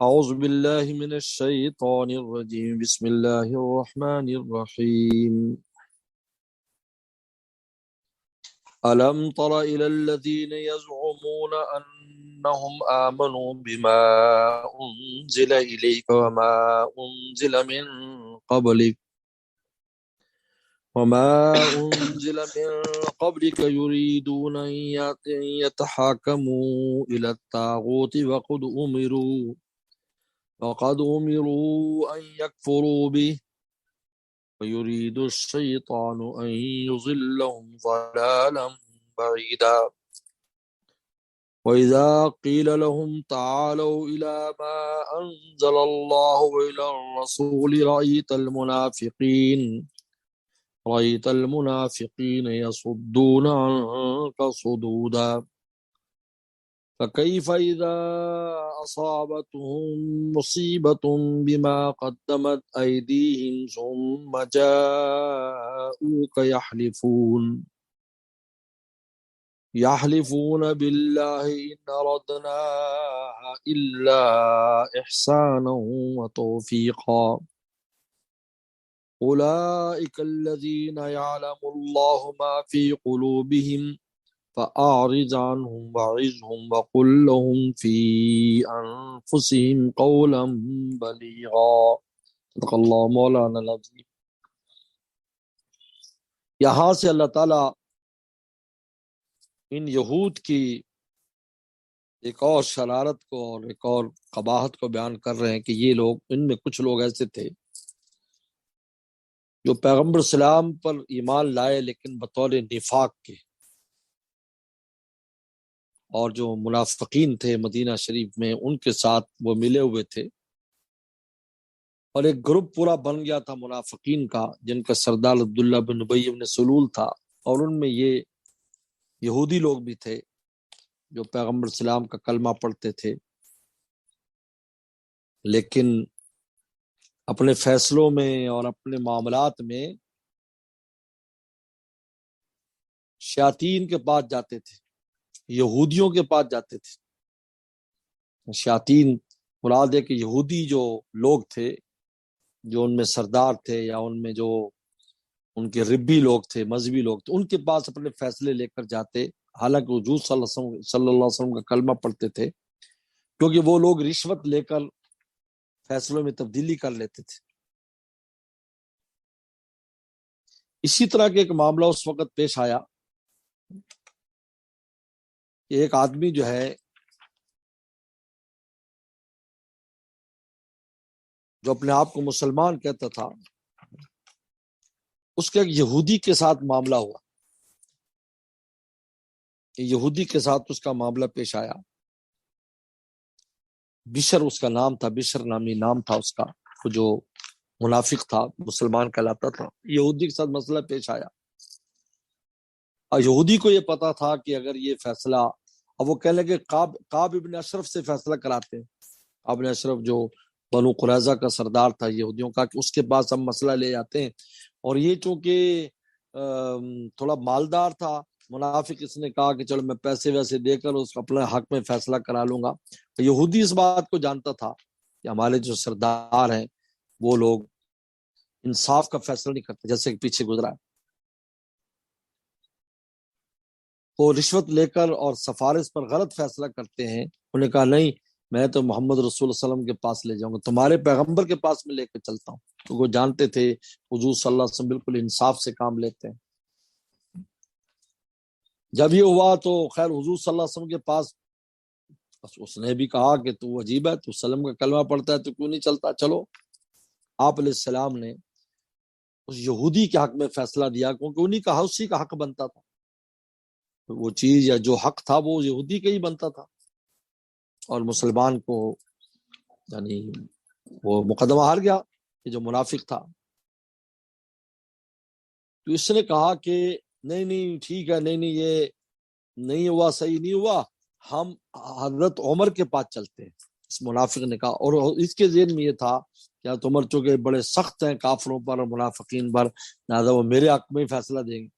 أعوذ بالله من الشيطان الرجيم بسم الله الرحمن الرحيم ألم تر إلى الذين يزعمون أنهم آمنوا بما أنزل إليك وما أنزل من قبلك يريدون أن يتحاكموا إلى الطاغوت وقد أمروا أن يكفروا به ويريد الشيطان أن يضلهم ضلالا بعيدا وإذا قيل لهم تعالوا إلى ما أنزل الله وإلى الرسول رأيت المنافقين يصدون عنك صدودا فكيف إذا أصابتهم مصيبة بما قدمت أيديهم ثم جاءوك يحلفون بالله إن أردنا إلا إحسانا وتوفيقا أولئك الذين يعلم الله ما في قلوبهم فأعرض عنهم وعظهم وقل لهم في أنفسهم قولا بليغا صدق اللہ مولانا العظیم۔ یہاں سے اللہ تعالیٰ ان یہود کی ایک اور شرارت کو اور ایک اور قباحت کو بیان کر رہے ہیں کہ یہ لوگ، ان میں کچھ لوگ ایسے تھے جو پیغمبر اسلام پر ایمان لائے لیکن بطور نفاق کے، اور جو منافقین تھے مدینہ شریف میں ان کے ساتھ وہ ملے ہوئے تھے، اور ایک گروپ پورا بن گیا تھا منافقین کا جن کا سردار عبداللہ بن ابی بن سلول تھا، اور ان میں یہ یہودی لوگ بھی تھے جو پیغمبر اسلام کا کلمہ پڑھتے تھے، لیکن اپنے فیصلوں میں اور اپنے معاملات میں شیاطین کے پاس جاتے تھے، یہودیوں کے پاس جاتے تھے۔ شیاطین مراد ہے کہ یہودی جو لوگ تھے، جو ان میں سردار تھے یا ان میں جو ان کے ربی لوگ تھے، مذہبی لوگ تھے، ان کے پاس اپنے فیصلے لے کر جاتے، حالانکہ حضور صلی اللہ علیہ وسلم کا کلمہ پڑھتے تھے، کیونکہ وہ لوگ رشوت لے کر فیصلوں میں تبدیلی کر لیتے تھے۔ اسی طرح کے ایک معاملہ اس وقت پیش آیا کہ ایک آدمی جو ہے، جو اپنے آپ کو مسلمان کہتا تھا، اس کے ایک یہودی کے ساتھ معاملہ ہوا، یہودی کے ساتھ اس کا معاملہ پیش آیا۔ بشر اس کا نام تھا، بشر نامی نام تھا اس کا، وہ جو منافق تھا، مسلمان کہلاتا تھا، یہودی کے ساتھ مسئلہ پیش آیا۔ اور یہودی کو یہ پتا تھا کہ اگر یہ فیصلہ، اب وہ کہنے لگے قاب ابن اشرف سے فیصلہ کراتے ہیں۔ قاب ابن اشرف جو بنو قریظہ کا سردار تھا یہودیوں کا، کہ اس کے پاس ہم مسئلہ لے جاتے ہیں، اور یہ چونکہ تھوڑا مالدار تھا منافق، اس نے کہا کہ چلو میں پیسے ویسے دے کر اس اپنے حق میں فیصلہ کرا لوں گا۔ یہودی اس بات کو جانتا تھا کہ ہمارے جو سردار ہیں وہ لوگ انصاف کا فیصلہ نہیں کرتے، جیسے کہ پیچھے گزرا ہے، وہ رشوت لے کر اور سفارش پر غلط فیصلہ کرتے ہیں۔ انہوں نے کہا نہیں، میں تو محمد رسول اللہ علیہ وسلم کے پاس لے جاؤں گا، تمہارے پیغمبر کے پاس میں لے کے چلتا ہوں۔ تو وہ جانتے تھے حضور صلی اللہ علیہ وسلم بالکل انصاف سے کام لیتے ہیں۔ جب یہ ہوا تو خیر حضور صلی اللہ علیہ وسلم کے پاس، اس نے بھی کہا کہ تو عجیب ہے، تو سلم کا کلمہ پڑھتا ہے تو کیوں نہیں چلتا؟ چلو، آپ علیہ السلام نے اس یہودی کے حق میں فیصلہ دیا، کیونکہ انہی کا اسی کا حق بنتا تھا، وہ چیز یا جو حق تھا وہ یہودی کا ہی بنتا تھا، اور مسلمان کو یعنی وہ مقدمہ ہار گیا کہ جو منافق تھا۔ تو اس نے کہا کہ نہیں ٹھیک ہے، نہیں یہ نہیں ہوا، صحیح نہیں ہوا، ہم حضرت عمر کے پاس چلتے ہیں، اس منافق نے کہا۔ اور اس کے ذہن میں یہ تھا کہ حضرت عمر چونکہ بڑے سخت ہیں کافروں پر اور منافقین پر، لہٰذا وہ میرے حق میں ہی فیصلہ دیں گے۔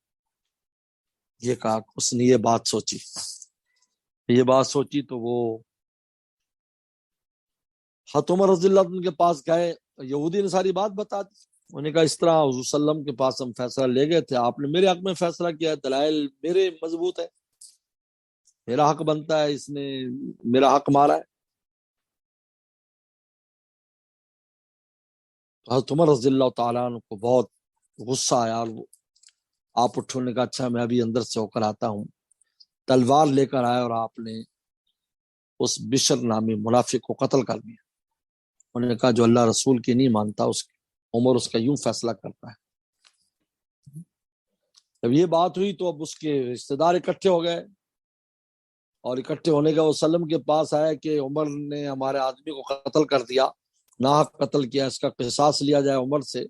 یہ کہا، اس نے یہ بات سوچی تو وہ حضرت عمر رضی اللہ عنہ کے پاس گئے، یہودی نے ساری بات بتا دی. انہوں نے کہا اس طرح حضور صلی اللہ علیہ وسلم کے پاس ہم فیصلہ لے گئے تھے، آپ نے میرے حق میں فیصلہ کیا ہے، دلائل میرے مضبوط ہے، میرا حق بنتا ہے، اس نے میرا حق مارا ہے. حضرت عمر رضی اللہ تعالیٰ عنہ کو بہت غصہ آیا، اور آپ اٹھو نے کہا اچھا میں ابھی اندر سے ہو کر آتا ہوں. تلوار لے کر آئے اور آپ نے اس بشر نامی منافق کو قتل کر دیا. انہوں نے کہا جو اللہ رسول کی نہیں مانتا اس عمر اس کا یوں فیصلہ کرتا ہے. جب یہ بات ہوئی تو اب اس کے رشتہ دار اکٹھے ہو گئے، اور اکٹھے ہونے کا وسلم کے پاس آیا کہ عمر نے ہمارے آدمی کو قتل کر دیا، ناحق قتل کیا، اس کا قصاص لیا جائے عمر سے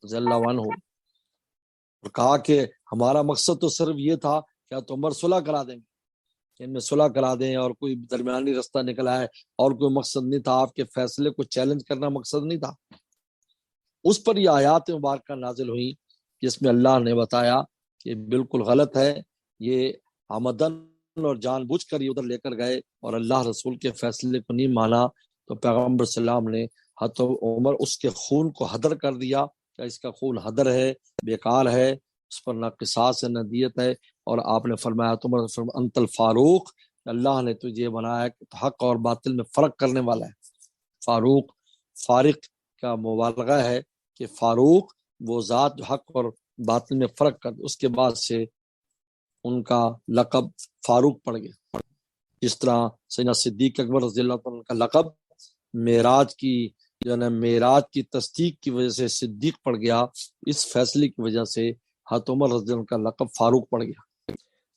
رضی اللہ عنہ. اور کہا کہ ہمارا مقصد تو صرف یہ تھا کہ تو عمر صلح کرا دیں گے، ان میں صلح کرا دیں، اور کوئی درمیانی رستہ نکلا ہے، اور کوئی مقصد نہیں تھا، آپ کے فیصلے کو چیلنج کرنا مقصد نہیں تھا. اس پر یہ آیات مبارکہ نازل ہوئی جس میں اللہ نے بتایا کہ بالکل غلط ہے، یہ آمدن اور جان بوجھ کر یہ ادھر لے کر گئے اور اللہ رسول کے فیصلے کو نہیں مانا. تو پیغمبر صلی اللہ علیہ وسلم نے حضرت عمر اس کے خون کو حدر کر دیا کہ اس کا خون حدر ہے، بیکار ہے، اس پر نہ قصاص ہے نہ دیت ہے. اور آپ نے فرمایا عمر انت الفاروق، اللہ نے تجھے بنایا کہ حق اور باطل میں فرق کرنے والا ہے. فاروق فارق کا مبالغہ ہے کہ فاروق وہ ذات جو حق اور باطل میں فرق کر. اس کے بعد سے ان کا لقب فاروق پڑ گیا، جس طرح سیدنا صدیق اکبر رضی اللہ عنہ کا لقب معراج کی تصدیق کی وجہ سے صدیق پڑ گیا، اس فیصلے کی وجہ سے حضرت عمر رضی اللہ عنہ کا لقب فاروق پڑ گیا.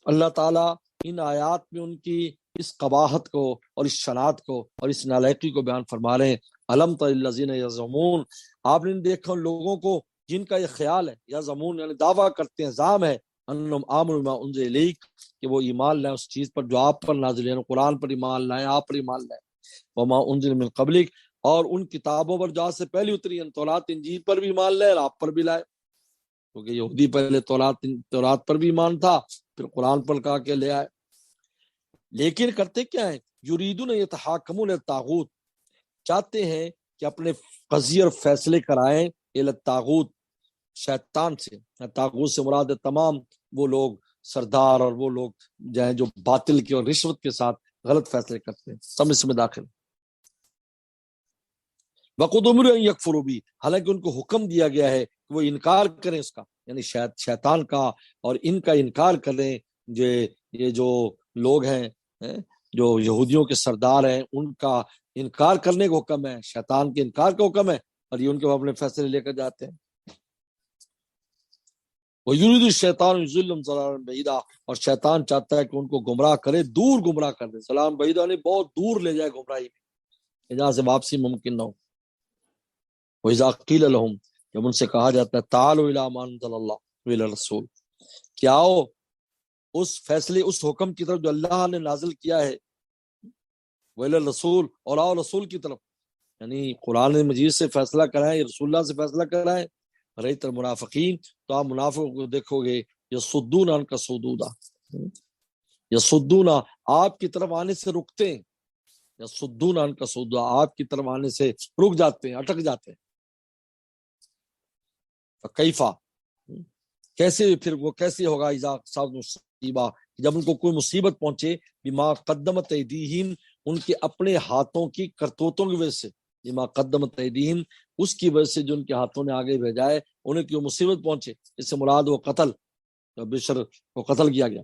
اللہ تعالیٰ ان آیات میں ان کی اس قباحت کو اور اس شناعت کو اور اس نالائقی کو بیان فرما رہے ہیں. الم تر الذین یزعمون، آپ نے دیکھا ان لوگوں کو جن کا یہ خیال ہے، یزعمون یعنی دعویٰ کرتے ہیں، زعم ہے، انہم آمنوا بما انزل الیک کہ وہ ایمان لائیں اس چیز پر جو آپ پر نازل ہے، قرآن پر ایمان لائیں، آپ پر ایمان لائیں، وما انزل من قبلک اور ان کتابوں پر جو آپ سے پہلے اتری ہیں، تورات انجیل پر بھی ایمان لائیں اور آپ پر بھی لائے، کیونکہ یہودی پہلے تورات پر بھی ایمان تھا، پھر قرآن پر کہا کہ لے آئے. لیکن کرتے کیا ہیں، یریدون یتحاکمون الطاغوت، چاہتے ہیں کہ اپنے قضیے اور فیصلے کرائیں الی الطاغوت، شیطان سے. طاغوت سے مراد ہے تمام وہ لوگ سردار اور وہ لوگ جو باطل کی اور رشوت کے ساتھ غلط فیصلے کرتے ہیں، سب اس میں داخل. وقد امروا ان یکفروا بہ، حالانکہ ان کو حکم دیا گیا ہے کہ وہ انکار کریں اس کا، یعنی شیطان کا اور ان کا انکار کریں. یہ جو لوگ ہیں جو یہودیوں کے سردار ہیں، ان کا انکار کرنے کا حکم ہے، شیطان کے انکار کا حکم ہے، اور یہ ان کے اپنے فیصلے لے کر جاتے ہیں. وَيُرِيدُ الشَّيْطَانُ يُضِلَّهُمْ ضَلَالًا بَعِيدًا، اور شیطان چاہتا ہے کہ ان کو گمراہ کرے، دور گمراہ کر دے. ضلالًا بعیدا نے بہت دور لے جائے گمراہی میں، جہاں سے واپسی ممکن نہ ہو. وَإِذَا قِيلَ لَهُمْ، جب ان سے کہا جاتا ہے تعالوا إِلَىٰ مَا أَنزَلَ اللَّهُ وإلى الرسول، کہ آؤ اس فیصلے اس حکم کی طرف جو اللہ نے نازل کیا ہے، وإلى الرسول اور آؤ رسول کی طرف، یعنی قرآن مجید سے فیصلہ کرائیں، رسول اللہ سے فیصلہ کرائیں. رأیت المنافقین، تو آپ منافقوں کو دیکھو گے، یصدون عنک صدودا، یصدون آپ کی طرف آنے سے رکتے ہیں، یصدون عنک صدودا آپ کی طرف آنے سے رک جاتے ہیں، اٹک جاتے ہیں. فکیفا، کیسے پھر وہ کیسے ہوگا، اذا اصابت مصیبہ، جب ان کو کوئی مصیبت پہنچے، بما قدمت ایدیہم ان کے اپنے ہاتھوں کی کرتوتوں کی وجہ سے، بما قدمت ایدیہم اس کی وجہ سے جو ان کے ہاتھوں نے آگے بھیجا ہے، انہیں کی مصیبت پہنچے، اس سے مراد وہ قتل، بشر کو قتل کیا گیا.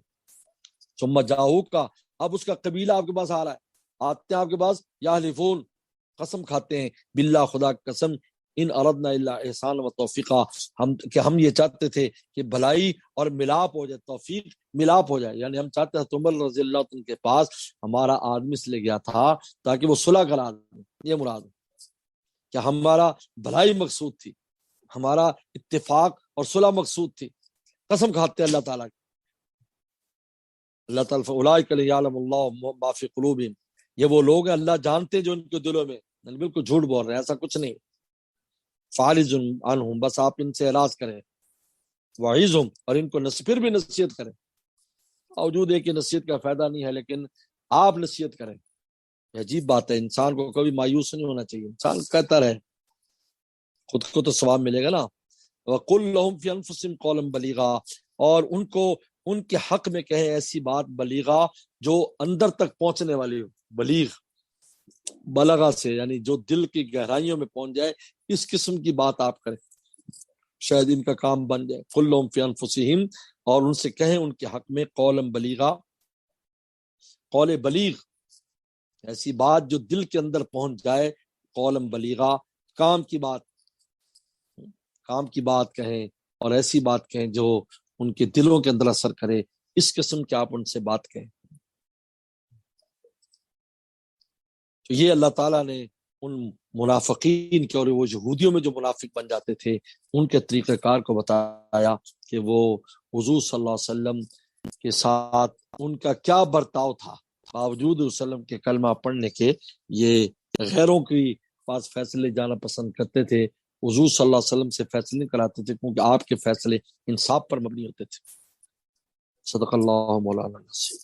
ثم جاؤک کا، اب اس کا قبیلہ آپ کے پاس آ رہا ہے، آتے ہیں آپ کے پاس، یحلفون قسم کھاتے ہیں، باللہ خدا کی قسم، ان اردنا الا احسان و توفیقہ، ہم یہ چاہتے تھے کہ بھلائی اور ملاپ ہو جائے، توفیق ملاپ ہو جائے، یعنی ہم چاہتے ہیں عمر رضی اللہ عنہ کے پاس ہمارا آدمی اس لیے گیا تھا تاکہ وہ صلح کرا دیں، یہ مراد کہ ہمارا بھلائی مقصود تھی، ہمارا اتفاق اور صلح مقصود تھی. قسم کھاتے ہیں اللہ تعالیٰ کی. اللہ تعالیٰ فاولئک یعلم اللہ ما فی قلوبہم، یہ وہ لوگ ہیں اللہ جانتے ہیں جو ان کے دلوں میں، یعنی بالکل جھوٹ بول رہے ہیں، ایسا کچھ نہیں. فارض عنہم، بس آپ ان سے اعراض کریں، وعظہم اور ان کو پھر بھی نصیحت کریں، باوجود ہے کہ نصیحت کا فائدہ نہیں ہے لیکن آپ نصیحت کریں. یہ عجیب بات ہے، انسان کو کبھی مایوس نہیں ہونا چاہیے، انسان کہتا رہے، خود کو تو ثواب ملے گا نا۔ وَقُلْ لَهُمْ فِي أَنفُسِهِمْ قَوْلًا بَلِيغًا، اور ان کو ان کے حق میں کہیں ایسی بات بلیغا جو اندر تک پہنچنے والی ہو۔ بلیغ بلغا سے یعنی جو دل کی گہرائیوں میں پہنچ جائے، اس قسم کی بات آپ کریں، شاید ان کا کام بن جائے۔ قُلْ لَهُمْ فِي أَنفُسِهِمْ، اور ان سے کہیں ان کے حق میں قولاً بلیغا، قول بلیغ، ایسی بات جو دل کے اندر پہنچ جائے، قولاً بلیغا، کام کی بات، کام کی بات کہیں، اور ایسی بات کہیں جو ان کے دلوں کے اندر اثر کرے، اس قسم کے آپ ان سے بات کہیں۔ تو یہ اللہ تعالیٰ نے ان منافقین کے اور وہ یہودیوں میں جو منافق بن جاتے تھے ان کے طریقہ کار کو بتایا کہ وہ حضور صلی اللہ علیہ وسلم کے ساتھ ان کا کیا برتاؤ تھا، باوجود وسلم کے کلمہ پڑھنے کے یہ غیروں کی پاس فیصلے جانا پسند کرتے تھے، حضور صلی اللہ علیہ وسلم سے فیصلے نہیں کراتے تھے کیونکہ آپ کے فیصلے انصاف پر مبنی ہوتے تھے۔ صدق اللہ مولانا نصیر۔